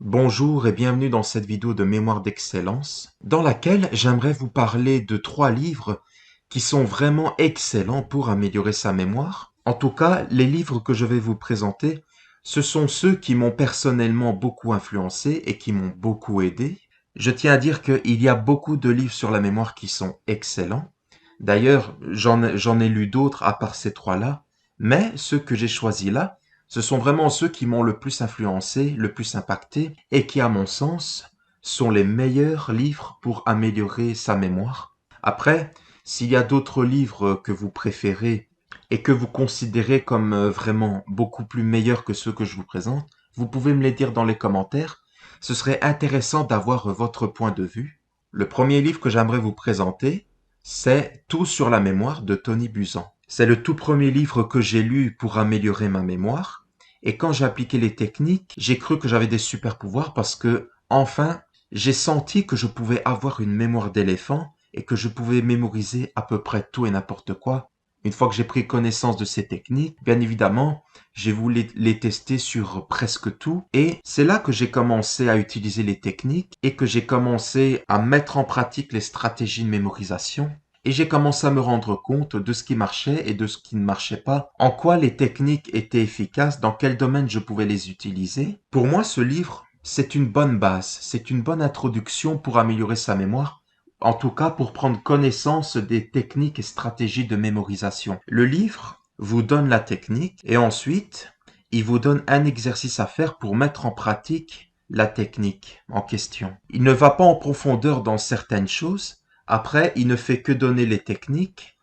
Bonjour et bienvenue dans cette vidéo de mémoire d'excellence, dans laquelle j'aimerais vous parler de 3 livres qui sont vraiment excellents pour améliorer sa mémoire. En tout cas, les livres que je vais vous présenter, ce sont ceux qui m'ont personnellement beaucoup influencé et qui m'ont beaucoup aidé. Je tiens à dire qu'il y a beaucoup de livres sur la mémoire qui sont excellents. D'ailleurs, j'en ai lu d'autres à part ces 3-là, mais ceux que j'ai choisis là, ce sont vraiment ceux qui m'ont le plus influencé, le plus impacté, et qui, à mon sens, sont les meilleurs livres pour améliorer sa mémoire. Après, s'il y a d'autres livres que vous préférez et que vous considérez comme vraiment beaucoup plus meilleurs que ceux que je vous présente, vous pouvez me les dire dans les commentaires. Ce serait intéressant d'avoir votre point de vue. Le premier livre que j'aimerais vous présenter, c'est Tout sur la mémoire de Tony Buzan. C'est le tout premier livre que j'ai lu pour améliorer ma mémoire. Et quand j'ai appliqué les techniques, j'ai cru que j'avais des super pouvoirs parce que, enfin, j'ai senti que je pouvais avoir une mémoire d'éléphant et que je pouvais mémoriser à peu près tout et n'importe quoi. Une fois que j'ai pris connaissance de ces techniques, bien évidemment, j'ai voulu les tester sur presque tout. Et c'est là que j'ai commencé à utiliser les techniques et que j'ai commencé à mettre en pratique les stratégies de mémorisation. Et j'ai commencé à me rendre compte de ce qui marchait et de ce qui ne marchait pas, en quoi les techniques étaient efficaces, dans quel domaine je pouvais les utiliser. Pour moi, ce livre, c'est une bonne base, c'est une bonne introduction pour améliorer sa mémoire, en tout cas pour prendre connaissance des techniques et stratégies de mémorisation. Le livre vous donne la technique et ensuite, il vous donne un exercice à faire pour mettre en pratique la technique en question. Il ne va pas en profondeur dans certaines choses. Après, il ne fait que donner les techniques.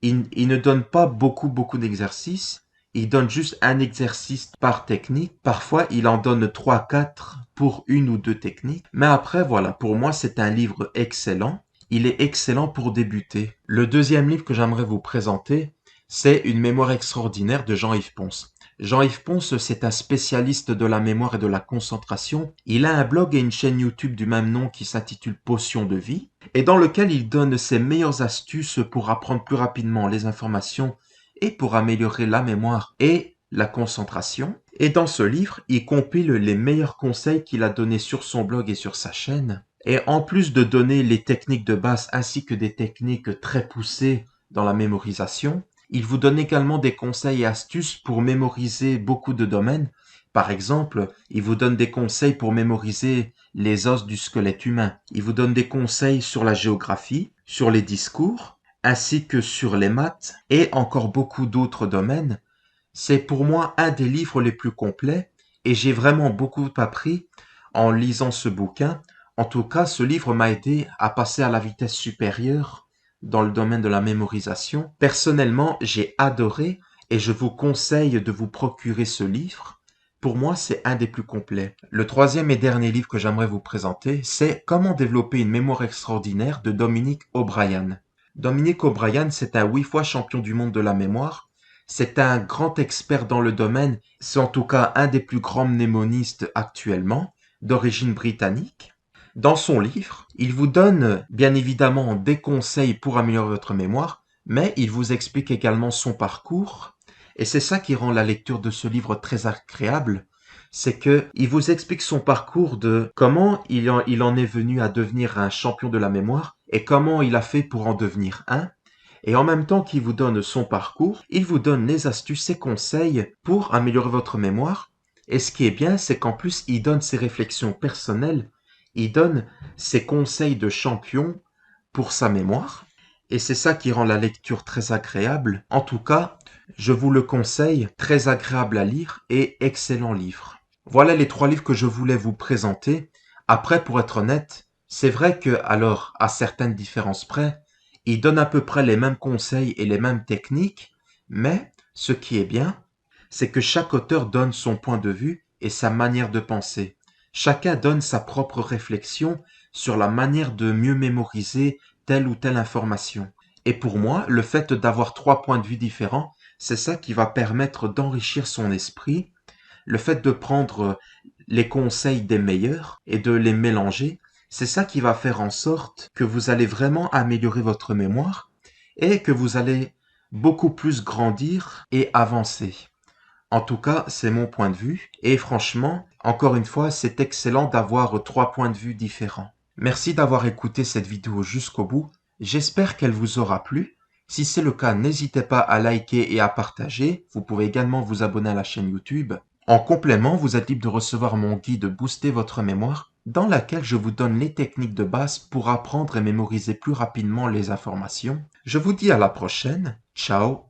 Il ne donne pas beaucoup d'exercices. Il donne juste un exercice par technique. Parfois, il en donne 3, 4 pour une ou deux techniques. Mais après, voilà, pour moi, c'est un livre excellent. Il est excellent pour débuter. Le deuxième livre que j'aimerais vous présenter, c'est Une mémoire extraordinaire de Jean-Yves Pons. Jean-Yves Pons, c'est un spécialiste de la mémoire et de la concentration. Il a un blog et une chaîne YouTube du même nom qui s'intitule Potion de vie et dans lequel il donne ses meilleures astuces pour apprendre plus rapidement les informations et pour améliorer la mémoire et la concentration. Et dans ce livre, il compile les meilleurs conseils qu'il a donnés sur son blog et sur sa chaîne. Et en plus de donner les techniques de base ainsi que des techniques très poussées dans la mémorisation, il vous donne également des conseils et astuces pour mémoriser beaucoup de domaines. Par exemple, il vous donne des conseils pour mémoriser les os du squelette humain. Il vous donne des conseils sur la géographie, sur les discours, ainsi que sur les maths et encore beaucoup d'autres domaines. C'est pour moi un des livres les plus complets et j'ai vraiment beaucoup appris en lisant ce bouquin. En tout cas, ce livre m'a aidé à passer à la vitesse supérieure dans le domaine de la mémorisation. Personnellement, j'ai adoré et je vous conseille de vous procurer ce livre. Pour moi, c'est un des plus complets. Le troisième et dernier livre que j'aimerais vous présenter, c'est Comment développer une mémoire extraordinaire de Dominique O'Brien. Dominique O'Brien, c'est un 8 fois champion du monde de la mémoire. C'est un grand expert dans le domaine. C'est en tout cas un des plus grands mnémonistes actuellement, d'origine britannique. Dans son livre, il vous donne bien évidemment des conseils pour améliorer votre mémoire, mais il vous explique également son parcours. Et c'est ça qui rend la lecture de ce livre très agréable, c'est que il vous explique son parcours de comment il en est venu à devenir un champion de la mémoire et comment il a fait pour en devenir un. Et en même temps qu'il vous donne son parcours, il vous donne les astuces et conseils pour améliorer votre mémoire. Et ce qui est bien, c'est qu'en plus, il donne ses réflexions personnelles, il donne ses conseils de champion pour sa mémoire. Et c'est ça qui rend la lecture très agréable. En tout cas, je vous le conseille, très agréable à lire et excellent livre. Voilà les 3 livres que je voulais vous présenter. Après, pour être honnête, c'est vrai que, alors, à certaines différences près, il donne à peu près les mêmes conseils et les mêmes techniques, mais ce qui est bien, c'est que chaque auteur donne son point de vue et sa manière de penser. Chacun donne sa propre réflexion sur la manière de mieux mémoriser telle ou telle information. Et pour moi, le fait d'avoir 3 points de vue différents, c'est ça qui va permettre d'enrichir son esprit. Le fait de prendre les conseils des meilleurs et de les mélanger, c'est ça qui va faire en sorte que vous allez vraiment améliorer votre mémoire et que vous allez beaucoup plus grandir et avancer. En tout cas, c'est mon point de vue et franchement, Encore une fois, c'est excellent d'avoir trois points de vue différents. Merci d'avoir écouté cette vidéo jusqu'au bout. J'espère qu'elle vous aura plu. Si c'est le cas, n'hésitez pas à liker et à partager. Vous pouvez également vous abonner à la chaîne YouTube. En complément, vous êtes libre de recevoir mon guide Booster votre mémoire, dans laquelle je vous donne les techniques de base pour apprendre et mémoriser plus rapidement les informations. Je vous dis à la prochaine. Ciao.